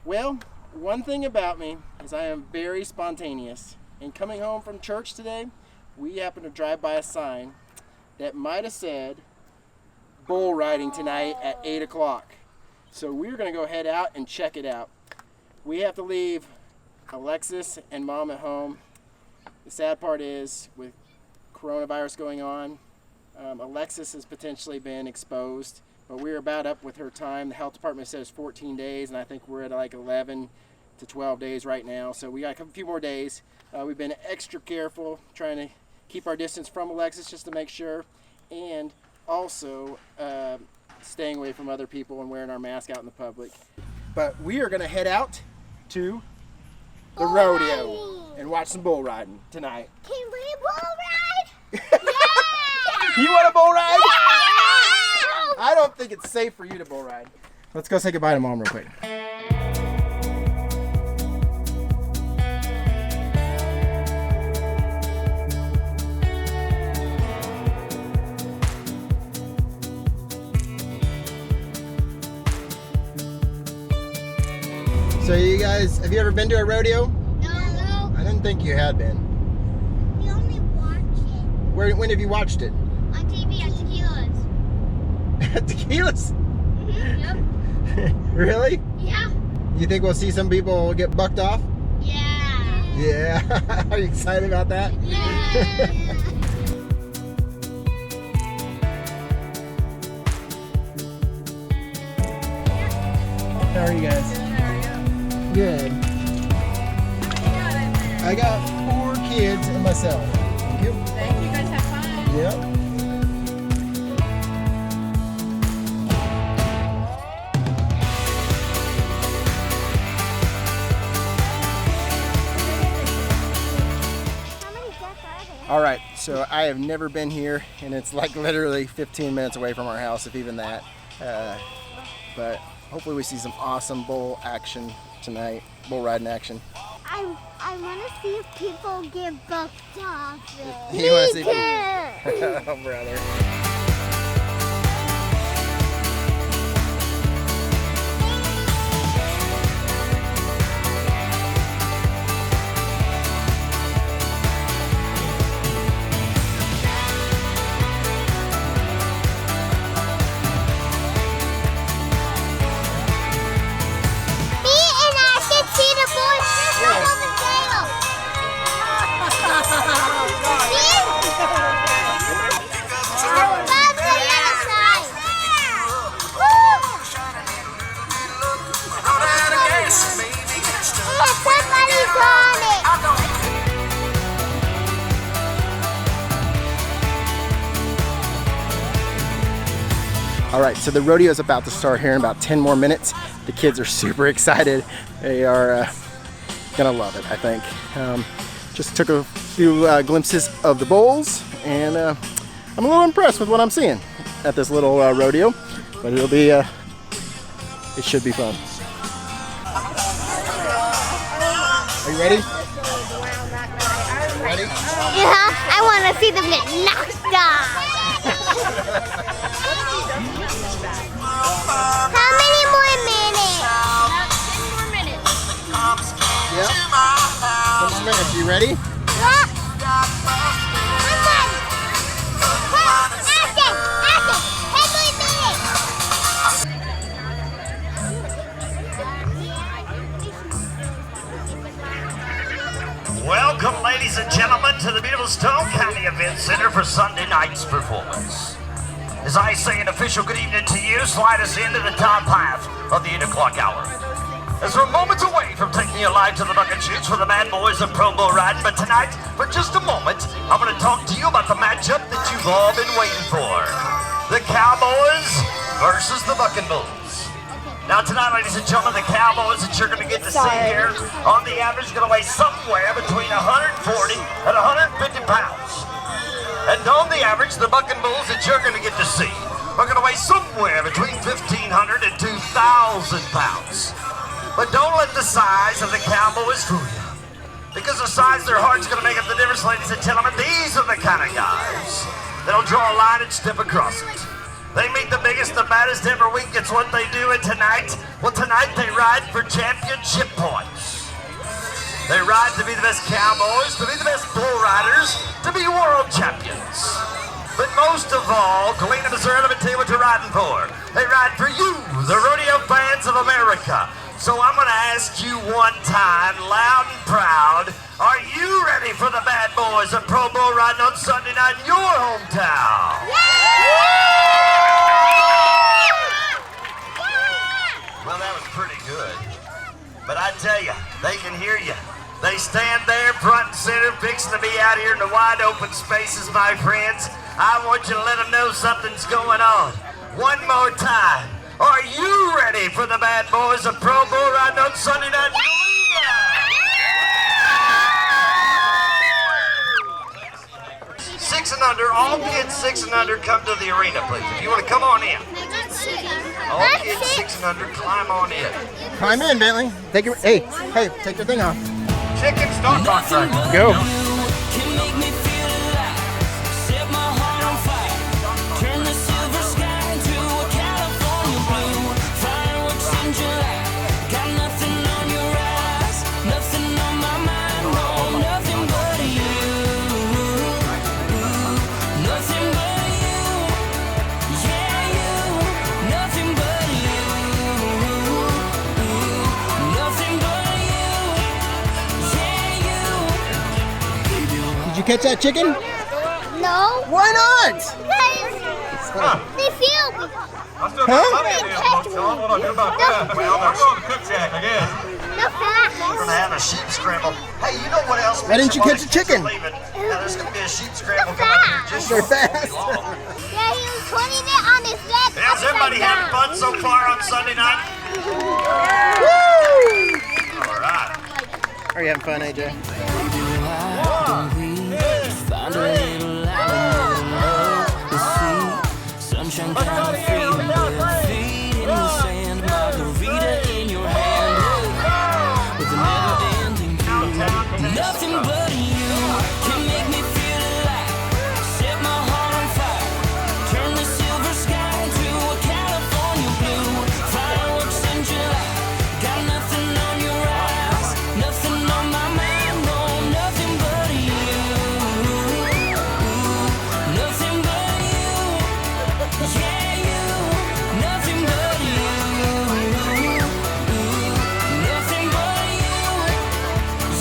Well, one thing about me is I am very spontaneous. And coming home from church today, we happened to drive by a sign that might have said bull riding tonight at 8 o'clock. So we're going to go head out and check it out. We have to leave Alexis and Mom at home. The sad part is, with coronavirus going on, Alexis has potentially been exposed, but we're about up with her time. The health department says 14 days, and I think we're at like 11 to 12 days right now. So we got a few more days. We've been extra careful, trying to keep our distance from Alexis just to make sure, and also staying away from other people and wearing our mask out in the public. But we are going to head out to the rodeo and watch some bull riding tonight. Can we bull ride? Yeah! You want a bull ride? Yeah! I don't think it's safe for you to bull ride. Let's go say goodbye to Mom real quick. So you guys, have you ever been to a rodeo? No. I didn't think you had been. We only watch it. When have you watched it? On TV at Tequila's. At Tequila's? Yep. Really? Yeah. You think we'll see some people get bucked off? Yeah. Yeah. Are you excited about that? Yeah. How are you guys? Good. I got 4 kids and myself. Thank you. Thank you. Guys have fun. Yep. How many deaths are there? All right, so I have never been here, and it's like literally 15 minutes away from our house, if even that. But hopefully we see some awesome bull action tonight, bull riding action. I want to see if people get bucked off. You want to see? Me Oh, brother. All right, so the rodeo is about to start here in about 10 more minutes. The kids are super excited. They are gonna love it, I think. Just took a few glimpses of the bulls, and I'm a little impressed with what I'm seeing at this little rodeo, but it'll be, it should be fun. Are you ready? Ready? Yeah, I want to see them get knocked off. How many more minutes? 10 more minutes. Yep. 10 more minutes. You ready? Yeah. Come on. Action! Welcome, ladies and gentlemen, to the beautiful Stone County Event Center for Sunday night's performance. As I say an official good evening to you, slide us into the top half of the 8 o'clock hour. As we're moments away from taking you live to the bucket shoots for the Mad Boys of Pro Bull Riding, but tonight, for just a moment, I'm going to talk to you about the matchup that you've all been waiting for. The Cowboys versus the Bucking Bulls. Now tonight, ladies and gentlemen, the Cowboys that you're going to get to see here, on the average, going to weigh somewhere between 140 and 150 pounds. And on the average, the Bucking Bulls that you're going to get to see are going to weigh somewhere between 1,500 and 2,000 pounds. But don't let the size of the Cowboys fool you. Because the size of their heart's going to make up the difference, ladies and gentlemen. These are the kind of guys that'll draw a line and step across it. They meet the biggest, the baddest every week. It's what they do. And tonight, well, tonight they ride for championship points. They ride to be the best cowboys, to be the best bull riders, to be world champions. But most of all, Galena, Missouri, let me tell you what you're riding for. They ride for you, the rodeo fans of America. So I'm going to ask you one time, loud and proud, are you ready for the bad boys of Pro Bull riding on Sunday night in your hometown? Well, that was pretty good. But I tell you, they can hear you. They stand there front and center, fixing to be out here in the wide open spaces, my friends. I want you to let them know something's going on. One more time. Are you ready for the bad boys of Pro Bull riding on Sunday night? 6 and under, all kids 6 and under, come to the arena, please. If you want to come on in. All kids 6 and under, climb on in. Climb in, Bentley. Take your hey, take your thing off. Chicken stock contract. Go. Did you catch that chicken? No. Why not? They feel me. Huh? What do I do about that? I'm going to cook shack, I guess. No fast. We're going to have a sheep scramble. Hey, you know what else? Why didn't you catch a chicken? Now, there's going to be a sheep scramble coming up here just They're fast. Yeah, he was putting it on his neck. How's everybody having fun so far on Sunday night? Woo! All right. Are you having fun, AJ? Find a little light in the sea. Sunshine kind of freedom, bare feet in the sand, margarita in your hand, with a never-ending view. Nothing but you can make me feel alive. Set my heart on fire, turn the silver sky into a California blue. Fireworks in July, got nothing on your eyes, nothing on my mind, no, nothing but you. Nothing but you, yeah, you. Nothing but you, nothing but you,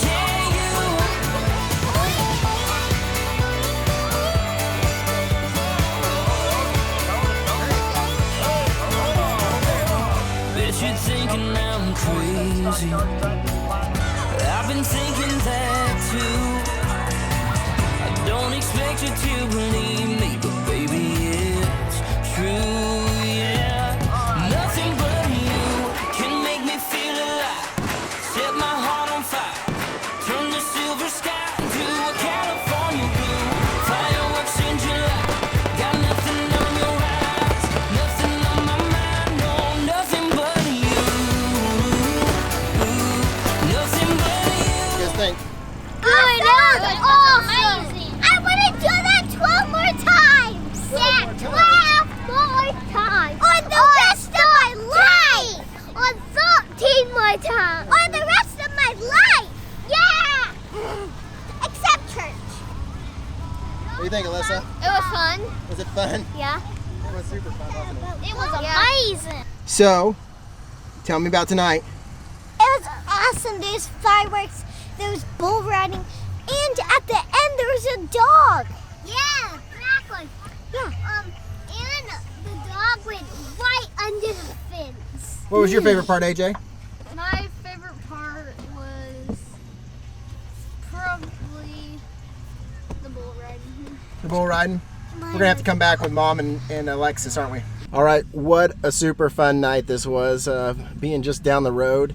yeah, you. Bet you're thinking I'm crazy. I've been thinking that too. I don't expect you to believe me, but baby, it's true, yeah. Nothing but you can make me feel alive. Set my heart on fire, turn the silver sky into a California blue. Fireworks in July, got nothing on your eyes, nothing on my mind, no, nothing but you. Nothing but you. What do you guys think? Oh, that was awesome. I want to do that 12 more times. Yeah, 12 more times. On the rest of my life. On 13 more times. On the rest of my life. Yeah. Except church. What do you think, Alyssa? It was fun. Was it fun? Yeah. It was super fun, wasn't it? It was amazing. So, tell me about tonight. It was awesome. There's fireworks, there's bull riding, and at the end there's a dog. Yeah, black one. Yeah. And the dog went right under the fence. What was your favorite part, AJ? My favorite part was probably the bull riding. The bull riding? We're gonna have to come back with Mom and Alexis, aren't we? All right, what a super fun night this was. Being just down the road,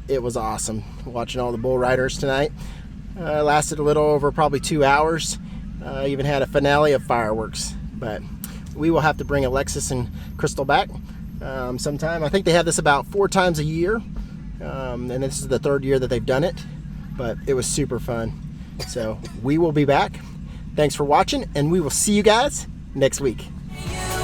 it was awesome watching all the bull riders tonight. Lasted a little over probably 2 hours. Even had a finale of fireworks. But we will have to bring Alexis and Crystal back sometime. I think they have this about 4 times a year, and this is the 3rd year that they've done it. But it was super fun. So we will be back. Thanks for watching, and we will see you guys next week. You